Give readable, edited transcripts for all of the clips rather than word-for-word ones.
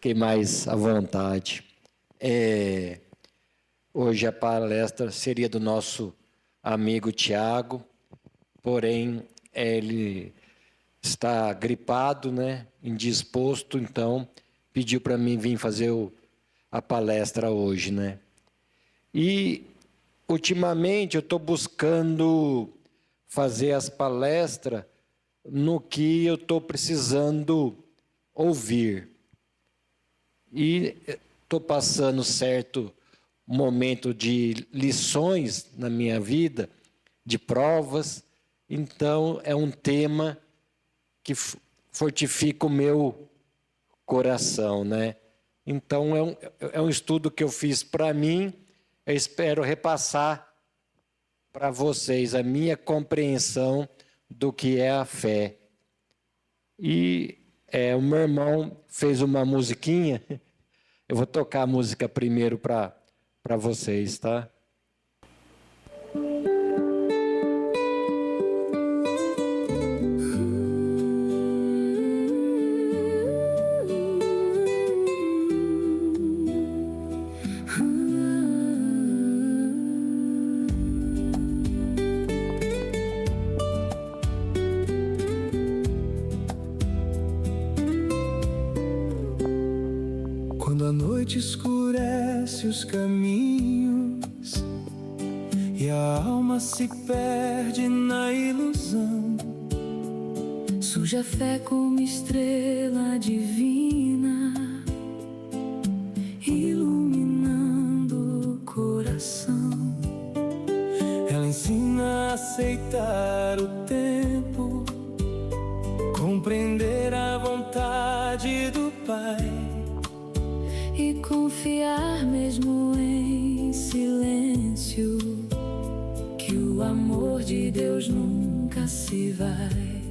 fiquei mais à vontade. Hoje a palestra seria do nosso amigo Tiago, porém ele está gripado, né, indisposto, então pediu para mim vir fazer a palestra hoje, né. E ultimamente eu estou buscando fazer as palestras no que eu estou precisando ouvir. E estou passando certo momento de lições na minha vida, de provas, então é um tema que fortifica o meu coração, né? Então é um estudo que eu fiz para mim, eu espero repassar para vocês a minha compreensão do que é a fé. E o meu irmão fez uma musiquinha, eu vou tocar a música primeiro para vocês, tá? Quando a noite escurece os caminhos e a alma se perde na ilusão, surge a fé como estrela divina, iluminando o coração. Ela ensina a aceitar o tempo, compreender a vontade do Pai e confiar mesmo em silêncio, que o amor de Deus nunca se vai.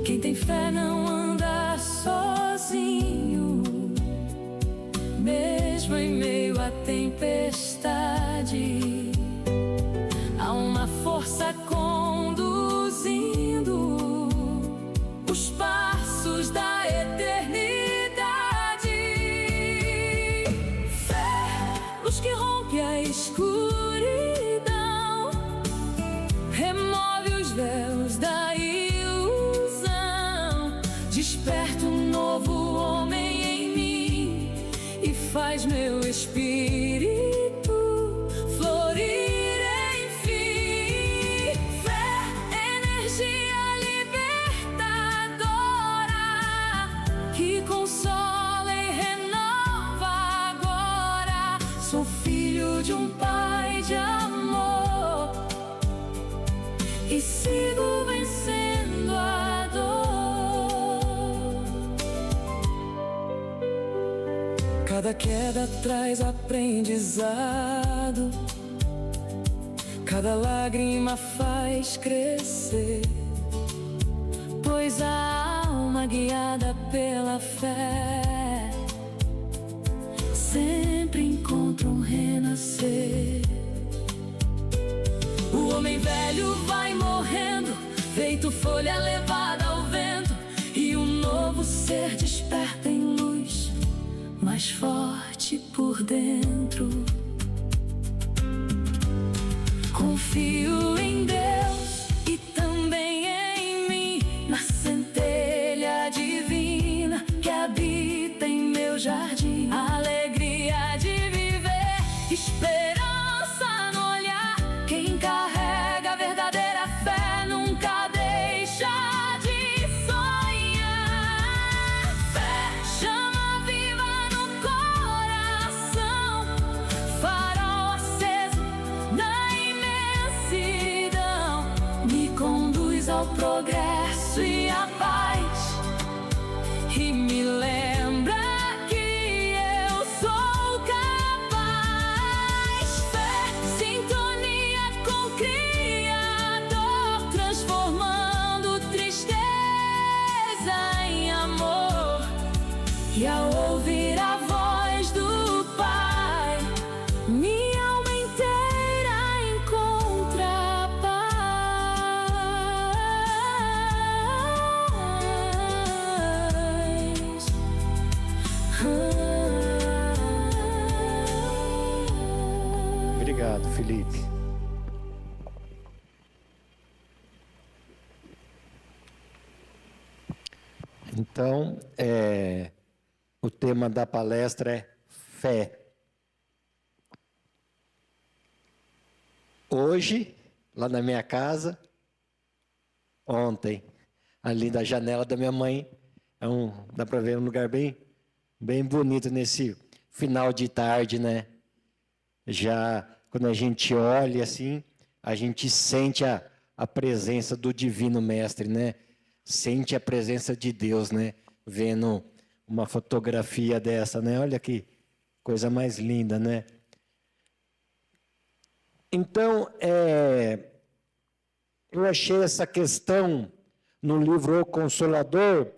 Quem tem fé não anda sozinho, mesmo em meio à tempestade. Há uma força conduzindo os passos da eternidade. Que rompe a escuridão, remove os véus da ilusão, desperta um novo homem em mim e faz meu espírito florir, enfim. Fé, energia libertadora, que consola e renova agora. Sou filho de um Pai de amor e sigo vencendo a dor. Cada queda traz aprendizado, cada lágrima faz crescer, pois a alma guiada pela fé sempre encontra um renascer. O homem velho vai morrendo, feito folha levada ao vento, e um novo ser desperta em luz, mais forte por dentro. Confio em Deus e também em mim, na centelha divina que habita em meu jardim. A alegria de viver, esperança no olhar. Quem carrega a verdadeira fé nunca deixa de sonhar. Fé, chama viva no coração, farol aceso na imensidão, me conduz ao progresso e à paz, e me lembra que eu sou capaz. Fé, sintonia com o Criador, transformando tristeza em amor. E ao ouvir a voz do Pai, minha alma inteira encontra paz. Obrigado, Felipe. Então, o tema da palestra é fé. Hoje, lá na minha casa, ontem, ali da janela da minha mãe, dá para ver um lugar bem bonito nesse final de tarde, né? Já quando a gente olha assim, a gente sente a presença do Divino Mestre, né? Sente a presença de Deus, né? Vendo uma fotografia dessa, né? Olha que coisa mais linda, né? Então, eu achei essa questão no livro O Consolador.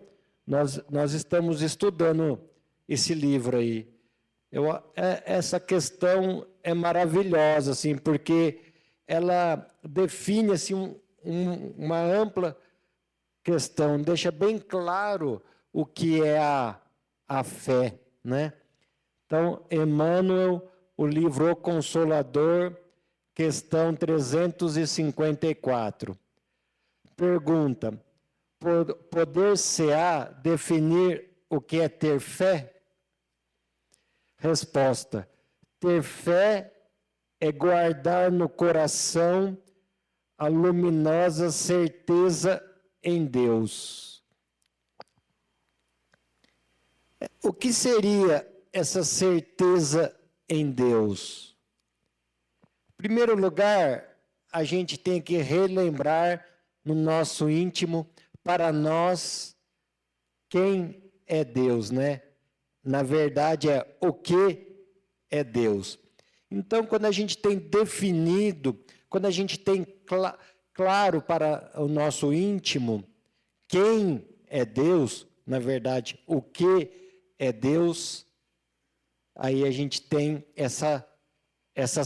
Nós estamos estudando esse livro aí. Essa questão é maravilhosa, assim, porque ela define assim, uma ampla questão, deixa bem claro o que é a fé, né? Então, Emmanuel, o livro O Consolador, questão 354. Pergunta: poder-se-á definir o que é ter fé? Resposta: ter fé é guardar no coração a luminosa certeza em Deus. O que seria essa certeza em Deus? Em primeiro lugar, a gente tem que relembrar no nosso íntimo, para nós, quem é Deus, né? Na verdade, o que é Deus. Então, quando a gente tem definido, quando a gente tem claro para o nosso íntimo quem é Deus, na verdade, o que é Deus, aí a gente tem essa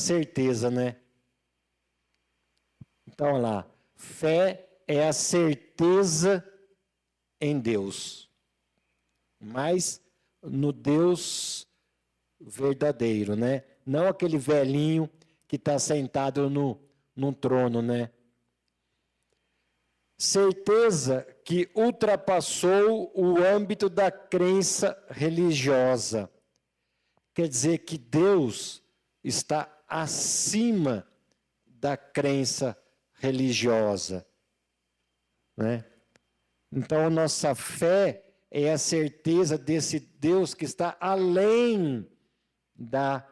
certeza, né? Então, olha lá, fé é a certeza em Deus, mas no Deus verdadeiro, né? Não aquele velhinho que está sentado num trono, né? Certeza que ultrapassou o âmbito da crença religiosa. Quer dizer que Deus está acima da crença religiosa, né? Então, a nossa fé é a certeza desse Deus que está além da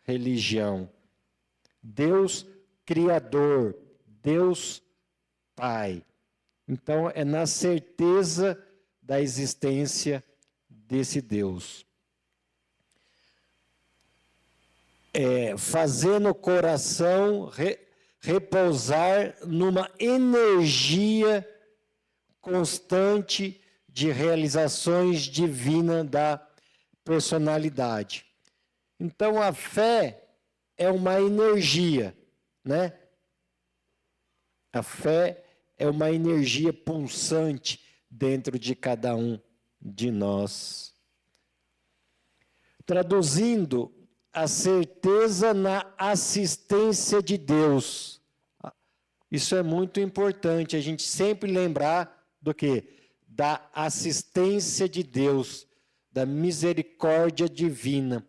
religião. Deus Criador, Deus Pai. Então, é na certeza da existência desse Deus. Fazer no coração repousar numa energia constante de realizações divinas da personalidade. Então, a fé é uma energia, né? A fé é uma energia pulsante dentro de cada um de nós. Traduzindo, a certeza na assistência de Deus. Isso é muito importante, a gente sempre lembrar do quê? Da assistência de Deus, da misericórdia divina,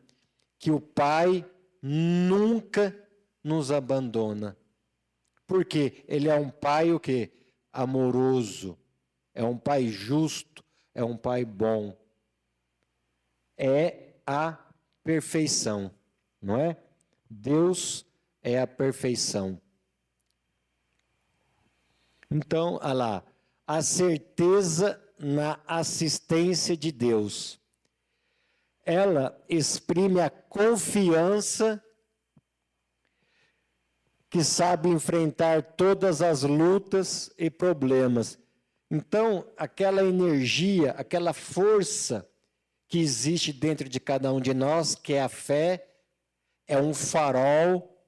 que o Pai nunca nos abandona. Porque Ele é um Pai o quê? Amoroso, é um Pai justo, é um Pai bom. É a perfeição, não é? Deus é a perfeição. Então, olha lá, a certeza na assistência de Deus. Ela exprime a confiança que sabe enfrentar todas as lutas e problemas. Então, aquela energia, aquela força que existe dentro de cada um de nós, que é a fé, é um farol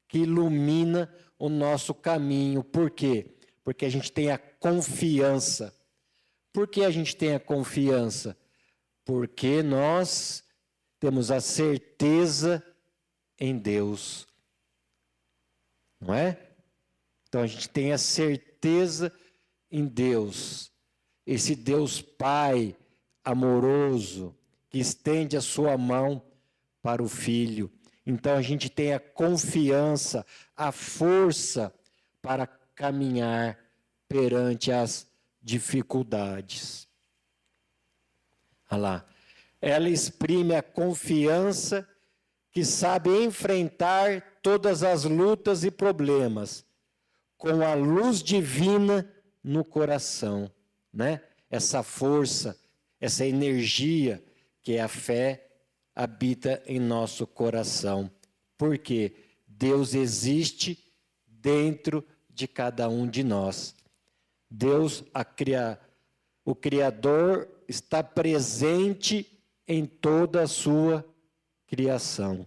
que ilumina o nosso caminho. Por quê? Porque a gente tem a confiança. Por que a gente tem a confiança? Porque nós temos a certeza em Deus. não é? Então a gente tem a certeza em Deus, esse Deus Pai amoroso, que estende a sua mão para o Filho. Então a gente tem a confiança, a força para caminhar perante as dificuldades. Olha lá. Ela exprime a confiança que sabe enfrentar todas as lutas e problemas com a luz divina no coração, né? Essa força, essa energia que é a fé habita em nosso coração. Porque Deus existe dentro de cada um de nós. Deus, o Criador, está presente em toda a sua criação.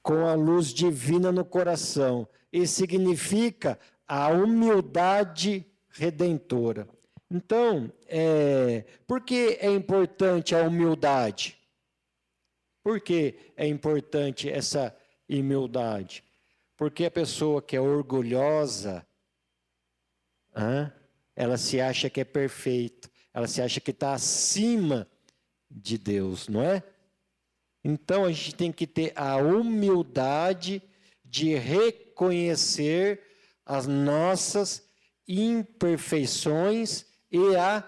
Com a luz divina no coração. Isso significa a humildade redentora. Então, por que é importante a humildade? Por que é importante essa humildade? Porque a pessoa que é orgulhosa, ela se acha que é perfeita, ela se acha que está acima de Deus, não é? Então a gente tem que ter a humildade de reconhecer as nossas imperfeições e a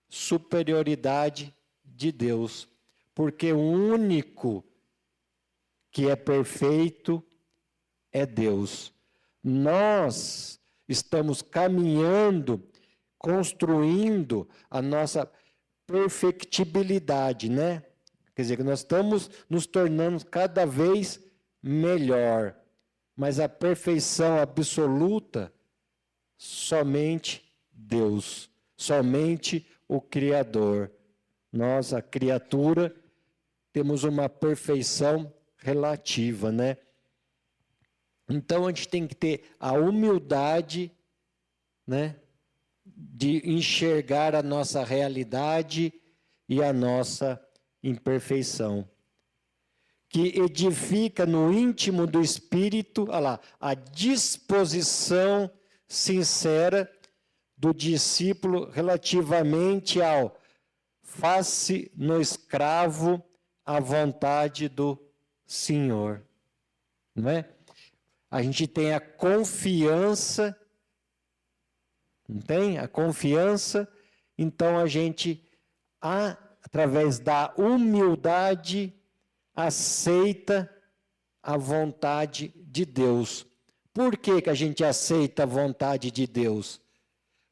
superioridade de Deus. Porque o único que é perfeito é Deus. Nós estamos caminhando, construindo a nossa perfectibilidade, né? Quer dizer, que nós estamos nos tornando cada vez melhor. Mas a perfeição absoluta, somente Deus, somente o Criador. Nós, a criatura, temos uma perfeição relativa, né? Então, a gente tem que ter a humildade, né, de enxergar a nossa realidade e a nossa imperfeição, que edifica no íntimo do espírito, olha lá, a disposição sincera do discípulo relativamente ao face no escravo à vontade do Senhor, não é? A gente tem a confiança, não tem? A confiança, então a gente, através da humildade, aceita a vontade de Deus. Por que a gente aceita a vontade de Deus?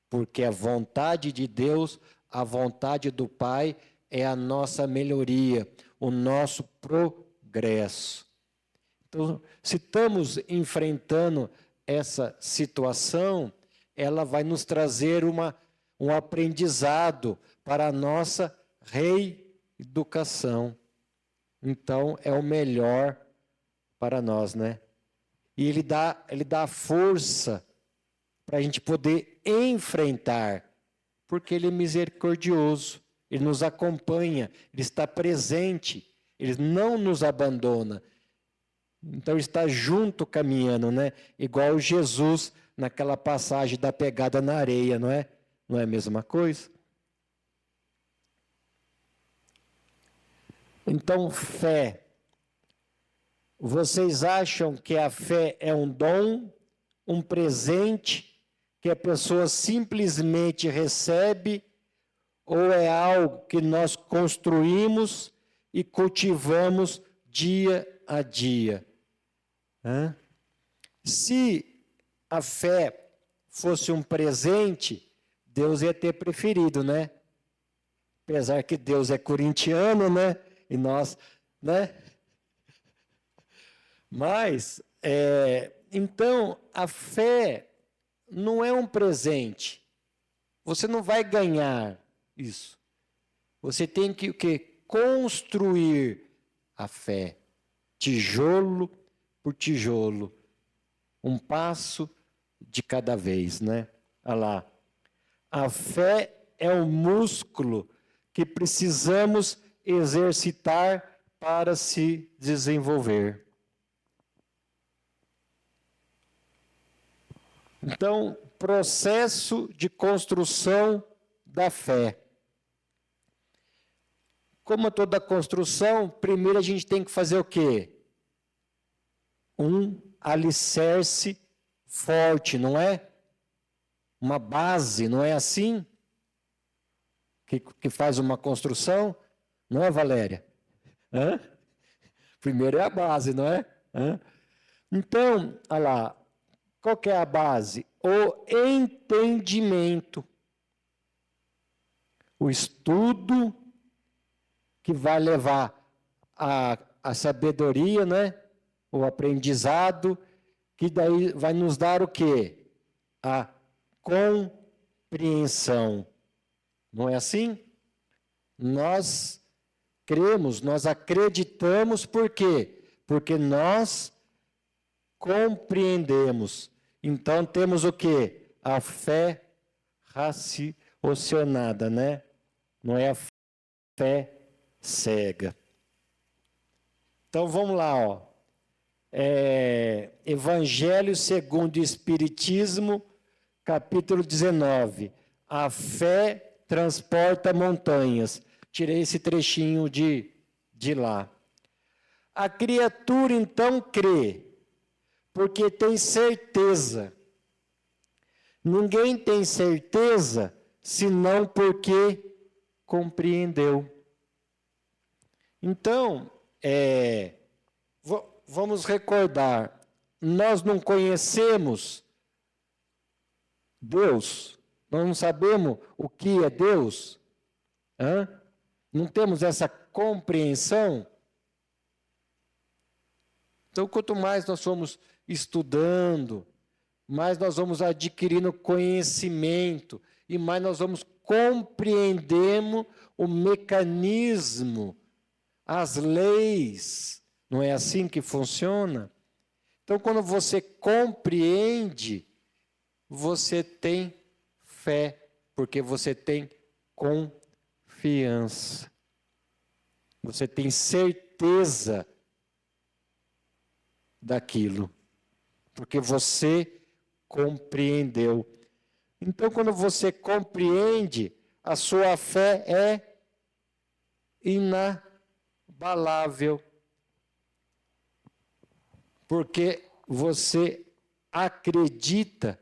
Porque a vontade de Deus, a vontade do Pai, é a nossa melhoria, o nosso progresso. Então, se estamos enfrentando essa situação, ela vai nos trazer um aprendizado para a nossa reeducação. Então, é o melhor para nós, né? E ele dá força para a gente poder enfrentar, porque ele é misericordioso, ele nos acompanha, ele está presente, ele não nos abandona. Então, ele está junto caminhando, né? Igual Jesus naquela passagem da pegada na areia, não é? Não é a mesma coisa? Então, fé. Vocês acham que a fé é um dom, um presente, que a pessoa simplesmente recebe, ou é algo que nós construímos e cultivamos dia a dia? Se a fé fosse um presente, Deus ia ter preferido, né? Apesar que Deus é corintiano, né? E nós, né? Mas, então, a fé não é um presente. Você não vai ganhar isso. Você tem que o quê? Construir a fé, tijolo por tijolo, um passo de cada vez, né? Olha lá. A fé é um músculo que precisamos exercitar para se desenvolver. Então, processo de construção da fé. Como toda construção, primeiro a gente tem que fazer o quê? Um alicerce forte, não é? Uma base, não é assim? Que faz uma construção? Não é, Valéria? Hã? Primeiro é a base, não é? Hã? Então, olha lá, qual que é a base? O entendimento. O estudo que vai levar a sabedoria, né? O aprendizado, que daí vai nos dar o quê? A compreensão. Não é assim? Nós cremos, nós acreditamos, por quê? Porque nós compreendemos. Então temos o quê? A fé raciocinada, né? Não é a fé cega. Então vamos lá, ó. Evangelho segundo o Espiritismo, capítulo 19. A fé transporta montanhas. Tirei esse trechinho de lá. A criatura então crê, porque tem certeza. Ninguém tem certeza, senão porque compreendeu. Então, vamos recordar, nós não conhecemos Deus, nós não sabemos o que é Deus, não temos essa compreensão. Então, quanto mais nós somos estudando, mais nós vamos adquirindo conhecimento e mais nós vamos compreendendo o mecanismo, as leis. Não é assim que funciona? Então, quando você compreende, você tem fé, porque você tem confiança. Você tem certeza daquilo, porque você compreendeu. Então, quando você compreende, a sua fé é inabalável, porque você acredita,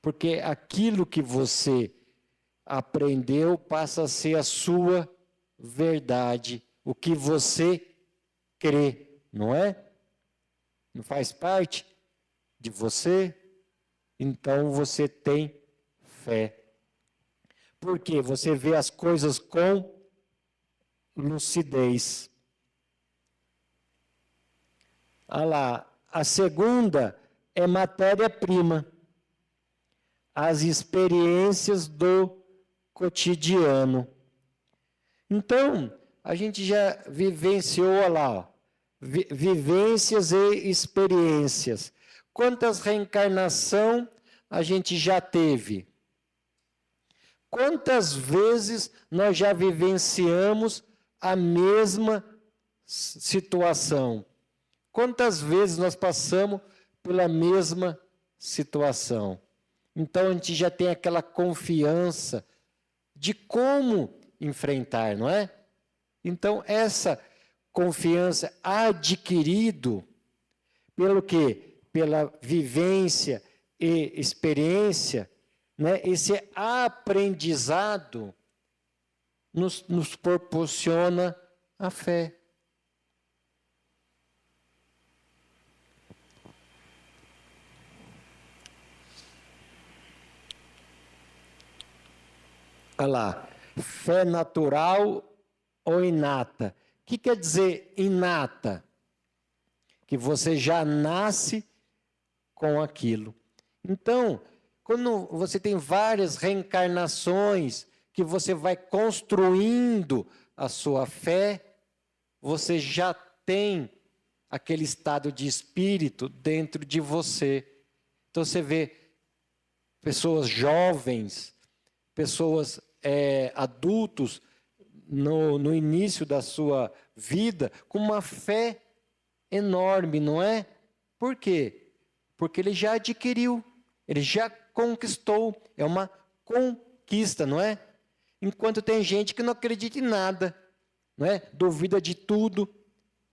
porque aquilo que você aprendeu passa a ser a sua verdade, o que você crê. Não é? Não faz parte de você? Então você tem fé. Porque você vê as coisas com lucidez. Olha lá, a segunda é matéria-prima. As experiências do cotidiano. Então, a gente já vivenciou, olha lá, ó, vivências e experiências. Quantas reencarnações a gente já teve? Quantas vezes nós já vivenciamos a mesma situação? Quantas vezes nós passamos pela mesma situação? Então a gente já tem aquela confiança de como enfrentar, não é? Então essa confiança adquirido pelo quê? Pela vivência e experiência, né? Esse aprendizado nos proporciona a fé. Olha lá, fé natural ou inata. O que quer dizer inata? Que você já nasce com aquilo. Então, quando você tem várias reencarnações, que você vai construindo a sua fé, você já tem aquele estado de espírito dentro de você. Então você vê pessoas jovens, pessoas adultos, no início da sua vida com uma fé enorme, não é? Por quê? Porque ele já adquiriu, ele já conquistou, é uma conquista, não é? Enquanto tem gente que não acredita em nada, não é? Duvida de tudo,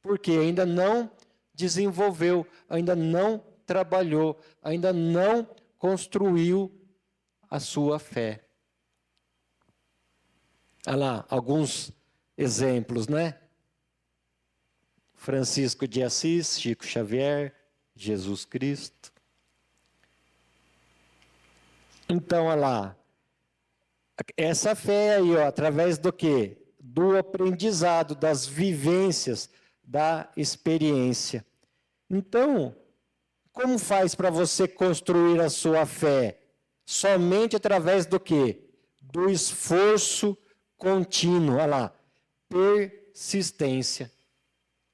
porque ainda não desenvolveu, ainda não trabalhou, ainda não construiu a sua fé. Olha lá, alguns exemplos, né? Francisco de Assis, Chico Xavier, Jesus Cristo. Então, olha lá, essa fé aí, ó, através do quê? Do aprendizado, das vivências, da experiência. Então, como faz para você construir a sua fé? Somente através do quê? Do esforço contínuo, olha lá, persistência,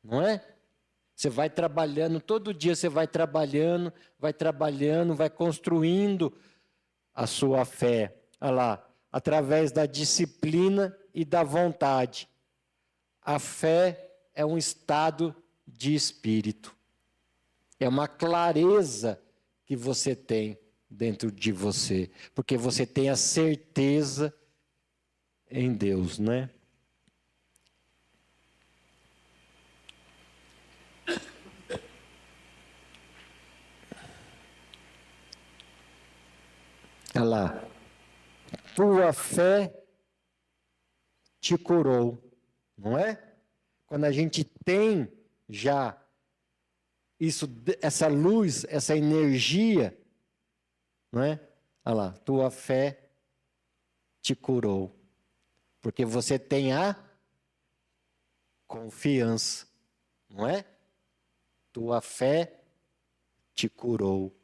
não é? Você vai trabalhando, todo dia você vai trabalhando, vai construindo a sua fé, olha lá, através da disciplina e da vontade. A fé é um estado de espírito, é uma clareza que você tem dentro de você, porque você tem a certeza em Deus, né? Olha lá, tua fé te curou, não é? Quando a gente tem já isso, essa luz, essa energia, não é? Olha lá, tua fé te curou, porque você tem a confiança, não é? Tua fé te curou.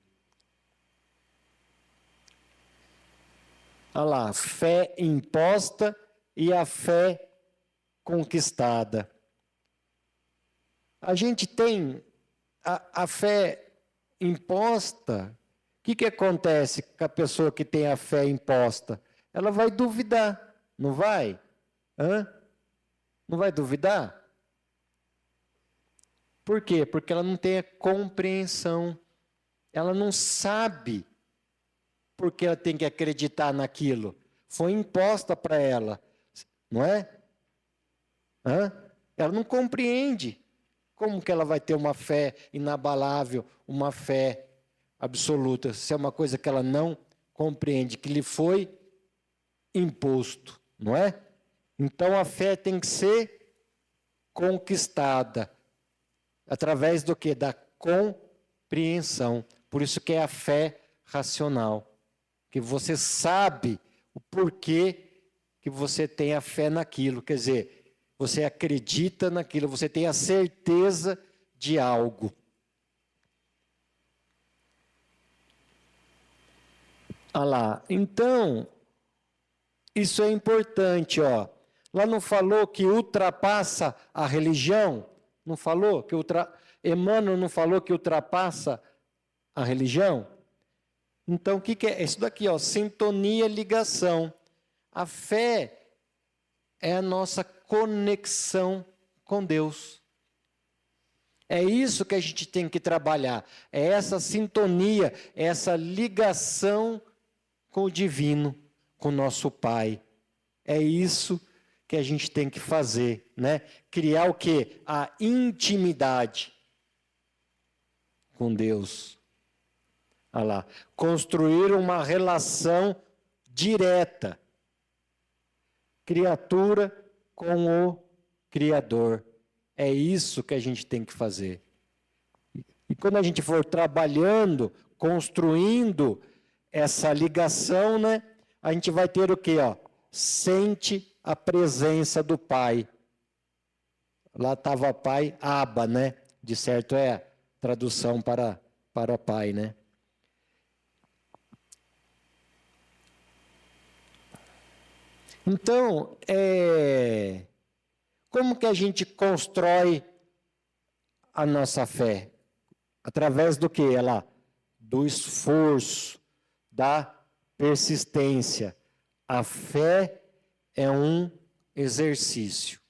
Olha lá, fé imposta e a fé conquistada. A gente tem a fé imposta. O que acontece com a pessoa que tem a fé imposta? Ela vai duvidar, não vai? Não vai duvidar? Por quê? Porque ela não tem a compreensão. Ela não sabe porque ela tem que acreditar naquilo. Foi imposta para ela, não é? Ela não compreende. Como que ela vai ter uma fé inabalável, uma fé absoluta, se é uma coisa que ela não compreende, que lhe foi imposto, não é? Então a fé tem que ser conquistada. Através do quê? Da compreensão. Por isso que é a fé racional. Que você sabe o porquê que você tem a fé naquilo. Quer dizer, você acredita naquilo, você tem a certeza de algo. Olha lá, então, isso é importante, ó. Lá não falou que ultrapassa a religião? Não falou que Emmanuel não falou que ultrapassa a religião? Então, o que é? Isso daqui, ó, sintonia, ligação. A fé é a nossa conexão com Deus. É isso que a gente tem que trabalhar. É essa sintonia, essa ligação com o divino, com o nosso Pai. É isso que a gente tem que fazer, né? Criar o quê? A intimidade com Deus. Olha lá. Construir uma relação direta. Criatura com o Criador. É isso que a gente tem que fazer. E quando a gente for trabalhando, construindo essa ligação, né? A gente vai ter o quê? Ó? Sente a presença do Pai. Lá estava Pai, Abba, né? De certo é a tradução para Pai, né? Então, como que a gente constrói a nossa fé? Através do quê? Olha lá, do esforço, da persistência. A fé é um exercício,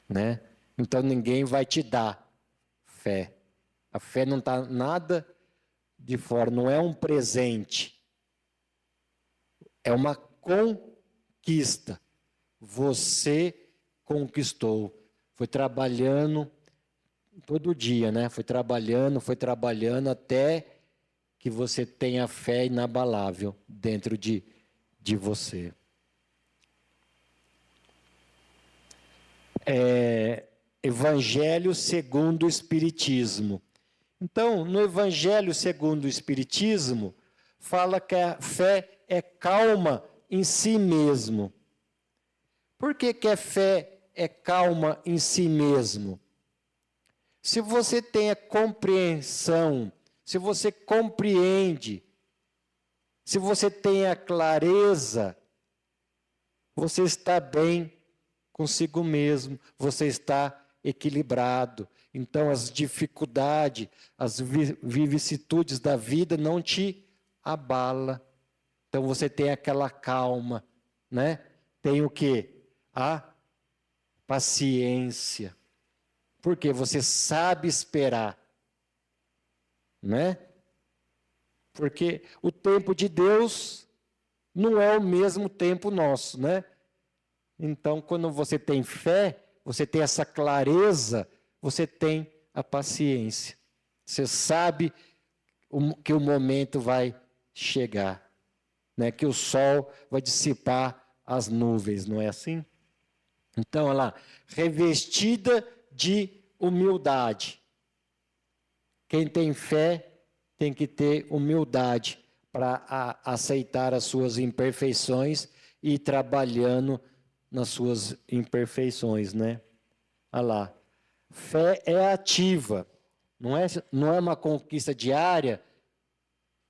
né? Então ninguém vai te dar fé. A fé não está nada de fora, não é um presente. É uma conquista. Você conquistou. Foi trabalhando todo dia, né? Foi trabalhando até que você tenha fé inabalável dentro de você. Evangelho segundo o Espiritismo. Então, no Evangelho segundo o Espiritismo, fala que a fé é calma em si mesmo. Por que a fé é calma em si mesmo? Se você tem a compreensão, se você compreende, se você tem a clareza, você está bem consigo mesmo, você está equilibrado. Então, as dificuldades, as vicissitudes da vida não te abala. Então, você tem aquela calma, né? Tem o quê? A paciência. Porque você sabe esperar, né? Porque o tempo de Deus não é o mesmo tempo nosso, né? Então, quando você tem fé, você tem essa clareza, você tem a paciência. Você sabe que o momento vai chegar, né? Que o sol vai dissipar as nuvens, não é assim? Então, olha lá, revestida de humildade. Quem tem fé tem que ter humildade para aceitar as suas imperfeições e ir trabalhando nas suas imperfeições, né? Olha lá. Fé é ativa, não é uma conquista diária,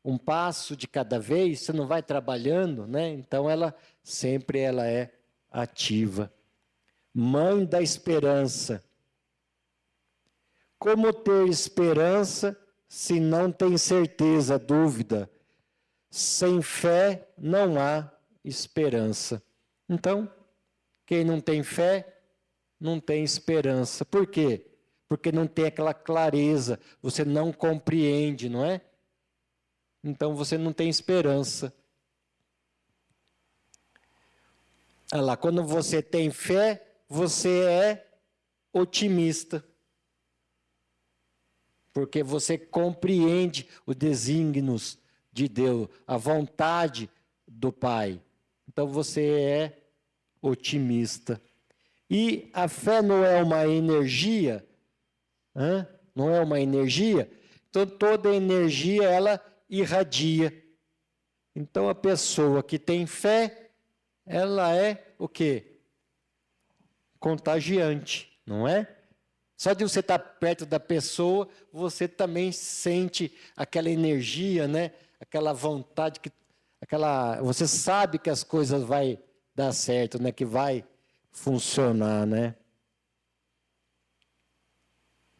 um passo de cada vez, você não vai trabalhando, né? Então ela sempre é ativa. Mãe da esperança. Como ter esperança se não tem certeza, dúvida? Sem fé não há esperança. Então, quem não tem fé, não tem esperança. Por quê? Porque não tem aquela clareza, você não compreende, não é? Então você não tem esperança. Olha lá, quando você tem fé, você é otimista. Porque você compreende os desígnios de Deus, a vontade do Pai. Então você é otimista. E a fé não é uma energia? Não é uma energia? Então toda energia ela irradia. Então a pessoa que tem fé, ela é o quê? Contagiante, não é? Só de você estar perto da pessoa, você também sente aquela energia, né? Aquela vontade, você sabe que as coisas vão dar certo, né? Que vai funcionar, né?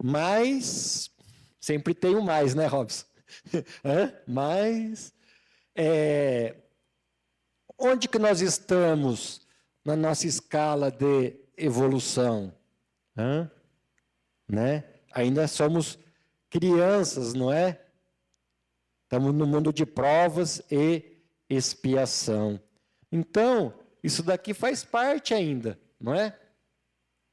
Mas, sempre tem o mais, né, Robson? Mas, onde que nós estamos na nossa escala de evolução? Né? Ainda somos crianças, não é? Estamos no mundo de provas e expiação. Então, isso daqui faz parte ainda, não é?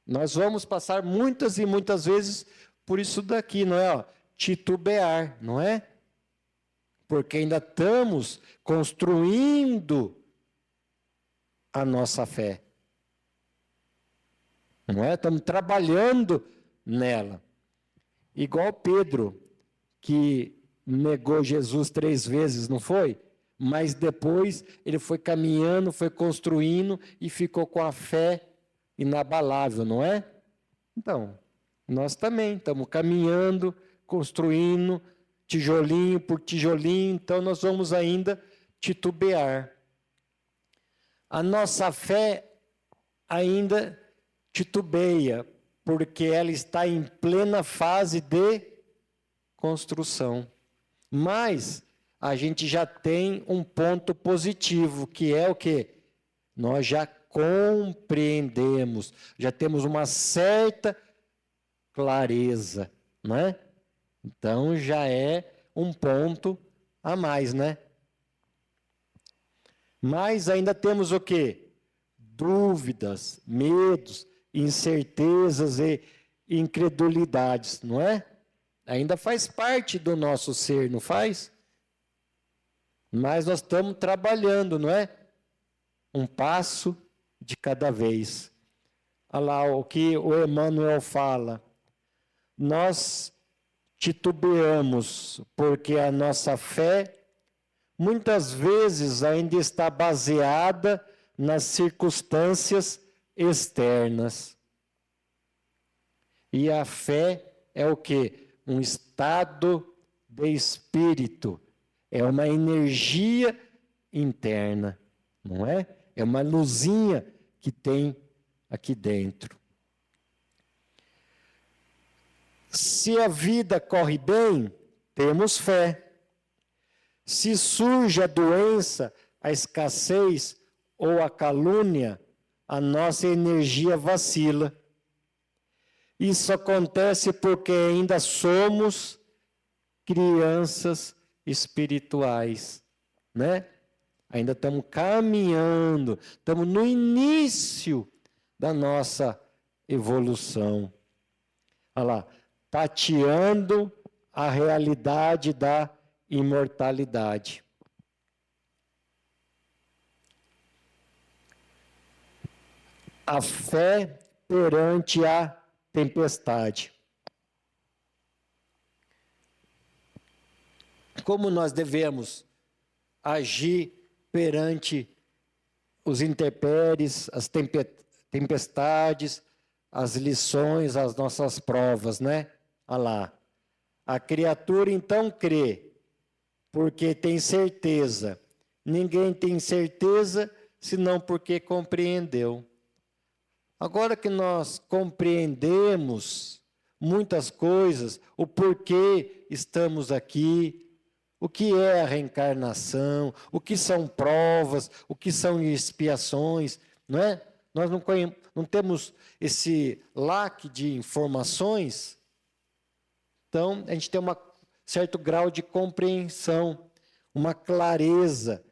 Nós vamos passar muitas e muitas vezes por isso daqui, não é? Titubear, não é? Porque ainda estamos construindo a nossa fé. Não é? Estamos trabalhando nela. Igual Pedro, que negou Jesus 3 vezes, não foi? Mas depois ele foi caminhando, foi construindo e ficou com a fé inabalável, não é? Então, nós também estamos caminhando, construindo, tijolinho por tijolinho, então nós vamos ainda titubear. A nossa fé ainda titubeia, porque ela está em plena fase de construção. Mas a gente já tem um ponto positivo, que é o quê? nós já compreendemos, já temos uma certa clareza, né? Então já é um ponto a mais, né? Mas ainda temos o quê? Dúvidas, medos, incertezas e incredulidades, não é? Ainda faz parte do nosso ser, não faz? Mas nós estamos trabalhando, não é? Um passo de cada vez. Olha lá o que o Emmanuel fala. Nós titubeamos porque a nossa fé muitas vezes ainda está baseada nas circunstâncias externas. E a fé é o quê? Um estado de espírito. É uma energia interna, não é? É uma luzinha que tem aqui dentro. Se a vida corre bem, temos fé. Se surge a doença, a escassez ou a calúnia, a nossa energia vacila. Isso acontece porque ainda somos crianças espirituais, né? Ainda estamos caminhando, estamos no início da nossa evolução. Olha lá, tateando a realidade da imortalidade. A fé perante a tempestade. Como nós devemos agir perante os intempéries, as tempestades, as lições, as nossas provas, né? Olha lá. A criatura então crê, porque tem certeza. Ninguém tem certeza, senão porque compreendeu. Agora que nós compreendemos muitas coisas, o porquê estamos aqui, o que é a reencarnação, o que são provas, o que são expiações, não é? Nós não temos esse lac de informações, então a gente tem um certo grau de compreensão, uma clareza.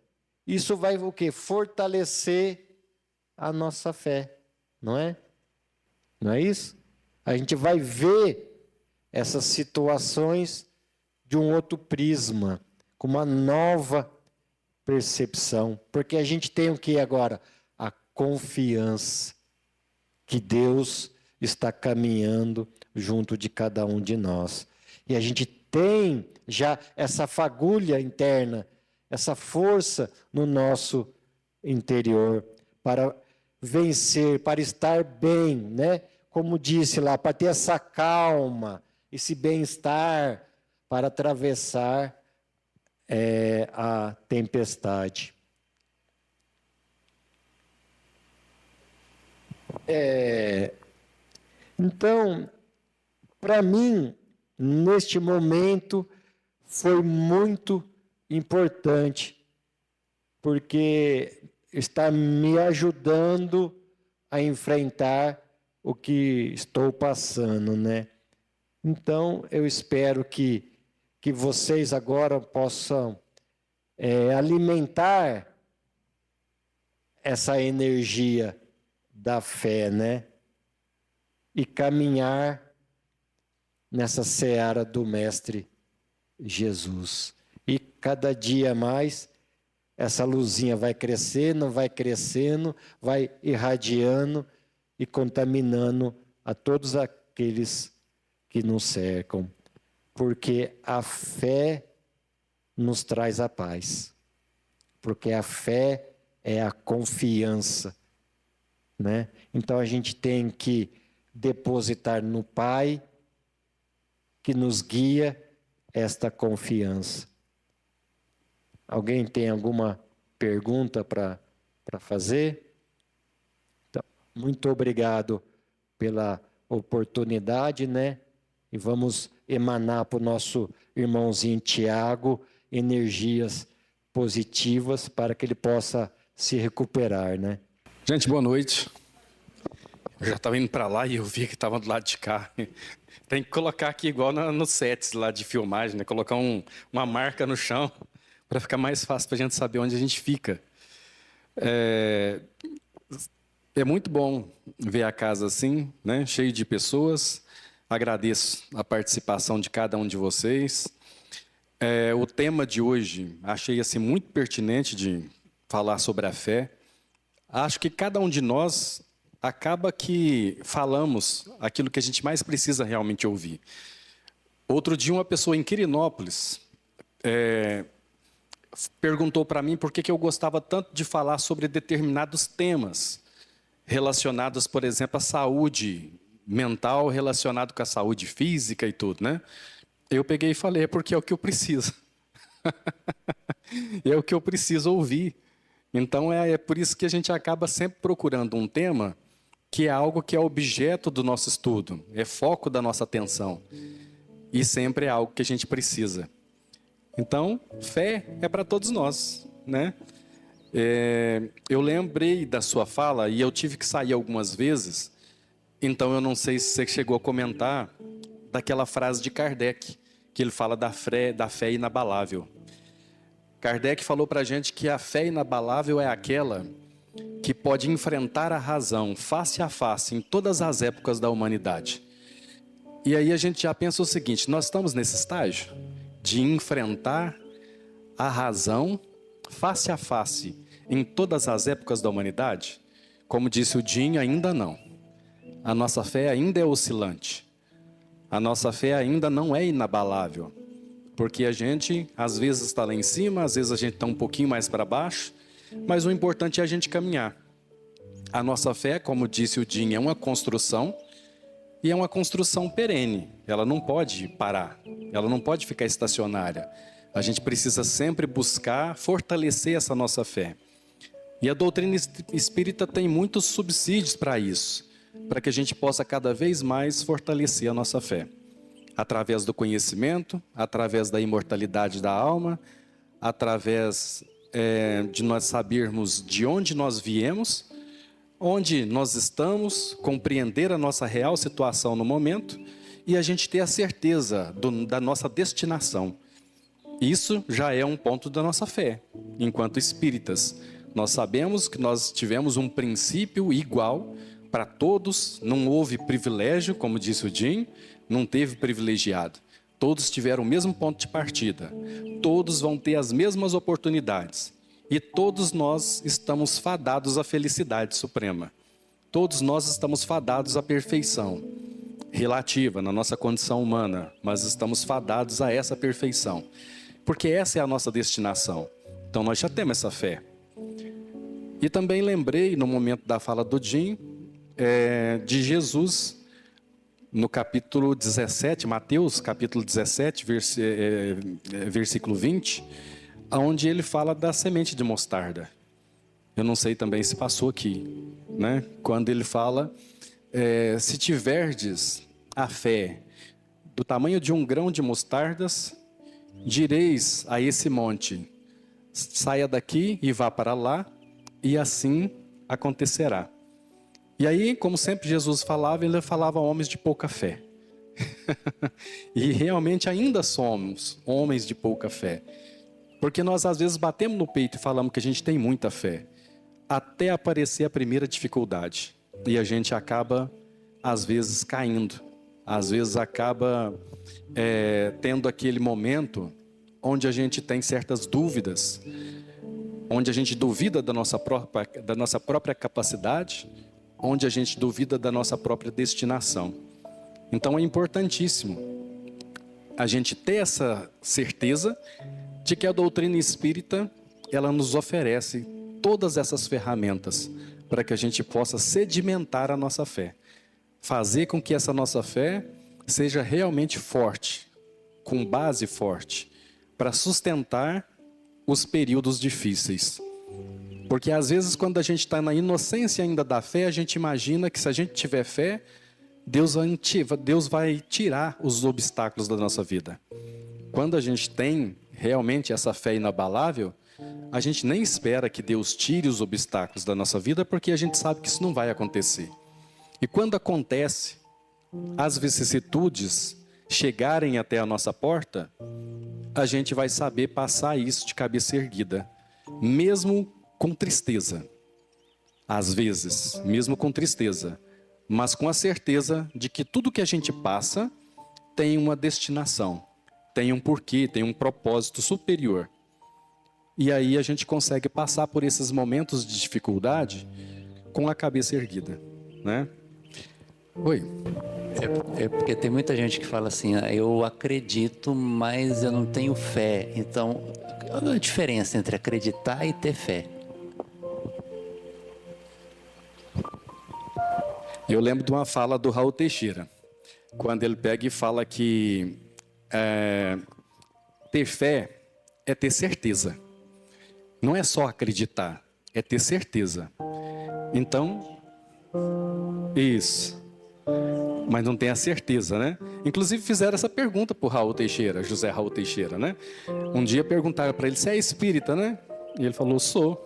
Isso vai o quê? Fortalecer a nossa fé, não é? Não é isso? A gente vai ver essas situações de um outro prisma, com uma nova percepção. Porque a gente tem o que agora? A confiança que Deus está caminhando junto de cada um de nós. E a gente tem já essa fagulha interna, essa força no nosso interior para vencer, para estar bem, né? Como disse lá, para ter essa calma, esse bem-estar, para atravessar a tempestade. Então, para mim, neste momento, foi muito importante, porque está me ajudando a enfrentar o que estou passando, né? Então, eu espero que vocês agora possam alimentar essa energia da fé, né? E caminhar nessa seara do Mestre Jesus. E cada dia mais, essa luzinha vai crescendo, vai irradiando e contaminando a todos aqueles que nos cercam. Porque a fé nos traz a paz. Porque a fé é a confiança, né? Então a gente tem que depositar no Pai, que nos guia esta confiança. Alguém tem alguma pergunta para fazer? Então, muito obrigado pela oportunidade, né? E vamos emanar para o nosso irmãozinho Tiago energias positivas para que ele possa se recuperar, né? Gente, boa noite. Eu já estava indo para lá e eu vi que estava do lado de cá. Tem que colocar aqui igual nos sets lá de filmagem, né? Colocar uma marca no chão para ficar mais fácil para a gente saber onde a gente fica. É muito bom ver a casa assim, né? Cheio de pessoas. Agradeço a participação de cada um de vocês. O tema de hoje achei assim muito pertinente de falar sobre a fé. Acho que cada um de nós acaba que falamos aquilo que a gente mais precisa realmente ouvir. Outro dia, uma pessoa em Quirinópolis perguntou para mim por que eu gostava tanto de falar sobre determinados temas relacionados, por exemplo, à saúde mental, relacionado com a saúde física e tudo, né? Eu peguei e falei, porque é o que eu preciso. É o que eu preciso ouvir. Então, é por isso que a gente acaba sempre procurando um tema que é algo que é objeto do nosso estudo, é foco da nossa atenção. E sempre é algo que a gente precisa. Então, fé é para todos nós, né? Eu lembrei da sua fala e eu tive que sair algumas vezes, então eu não sei se você chegou a comentar daquela frase de Kardec, que ele fala da fé inabalável. Kardec falou para a gente que a fé inabalável é aquela que pode enfrentar a razão face a face em todas as épocas da humanidade. E aí a gente já pensa o seguinte, nós estamos nesse estágio de enfrentar a razão face a face em todas as épocas da humanidade? Como disse o Dinho, ainda não. A nossa fé ainda é oscilante. A nossa fé ainda não é inabalável. Porque a gente, às vezes, está lá em cima, às vezes a gente está um pouquinho mais para baixo, mas o importante é a gente caminhar. A nossa fé, como disse o Dinho, é uma construção, e é uma construção perene. Ela não pode parar, ela não pode ficar estacionária. A gente precisa sempre buscar fortalecer essa nossa fé. E a doutrina espírita tem muitos subsídios para isso, para que a gente possa cada vez mais fortalecer a nossa fé. Através do conhecimento, através da imortalidade da alma, através de nós sabermos de onde nós viemos, onde nós estamos, compreender a nossa real situação no momento e a gente ter a certeza da nossa destinação. Isso já é um ponto da nossa fé, enquanto espíritas. Nós sabemos que nós tivemos um princípio igual para todos, não houve privilégio, como disse o Jim, não teve privilegiado. Todos tiveram o mesmo ponto de partida. Todos vão ter as mesmas oportunidades. E todos nós estamos fadados à felicidade suprema. Todos nós estamos fadados à perfeição relativa na nossa condição humana, mas estamos fadados a essa perfeição. Porque essa é a nossa destinação. Então nós já temos essa fé. E também lembrei, no momento da fala do Jim, de Jesus, no capítulo 17, Mateus, capítulo 17, versículo 20, onde ele fala da semente de mostarda. Eu não sei também se passou aqui, né? Quando ele fala, se tiverdes a fé do tamanho de um grão de mostardas, direis a esse monte, saia daqui e vá para lá, e assim acontecerá. E aí, como sempre Jesus falava, ele falava a homens de pouca fé. E realmente ainda somos homens de pouca fé. Porque nós às vezes batemos no peito e falamos que a gente tem muita fé, até aparecer a primeira dificuldade. E a gente acaba, às vezes, caindo. Às vezes acaba tendo aquele momento onde a gente tem certas dúvidas, onde a gente duvida da nossa própria capacidade, onde a gente duvida da nossa própria destinação. Então é importantíssimo a gente ter essa certeza de que a doutrina espírita, ela nos oferece todas essas ferramentas para que a gente possa sedimentar a nossa fé. Fazer com que essa nossa fé seja realmente forte, com base forte, para sustentar os períodos difíceis. Porque às vezes quando a gente está na inocência ainda da fé, a gente imagina que se a gente tiver fé, Deus vai tirar os obstáculos da nossa vida. Quando a gente tem realmente essa fé inabalável, a gente nem espera que Deus tire os obstáculos da nossa vida, porque a gente sabe que isso não vai acontecer. E quando acontece, as vicissitudes chegarem até a nossa porta, a gente vai saber passar isso de cabeça erguida, mesmo com tristeza. Às vezes, mesmo com tristeza, mas com a certeza de que tudo que a gente passa tem uma destinação, tem um porquê, tem um propósito superior. E aí a gente consegue passar por esses momentos de dificuldade com a cabeça erguida, né? Oi. É porque tem muita gente que fala assim, eu acredito, mas eu não tenho fé. Então, qual é a diferença entre acreditar e ter fé? Eu lembro de uma fala do Raul Teixeira, quando ele pega e fala que ter fé é ter certeza. Não é só acreditar, é ter certeza. Então, isso. Mas não tem a certeza, né? Inclusive fizeram essa pergunta para o Raul Teixeira, José Raul Teixeira, né? Um dia perguntaram para ele, você é espírita, né? E ele falou, sou.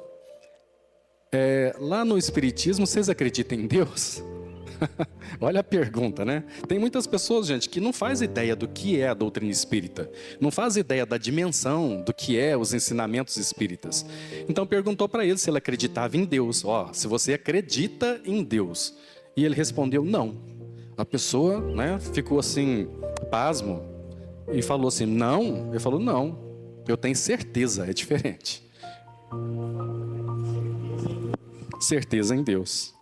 Lá no espiritismo, vocês acreditam em Deus? Olha a pergunta, né? Tem muitas pessoas, gente, que não faz ideia do que é a doutrina espírita, não faz ideia da dimensão do que é os ensinamentos espíritas. Então perguntou para ele se ele acreditava em Deus. Se você acredita em Deus. E ele respondeu, não. A pessoa, né, ficou assim, pasmo, e falou assim, não? Ele falou, não, eu tenho certeza, é diferente. Certeza em Deus.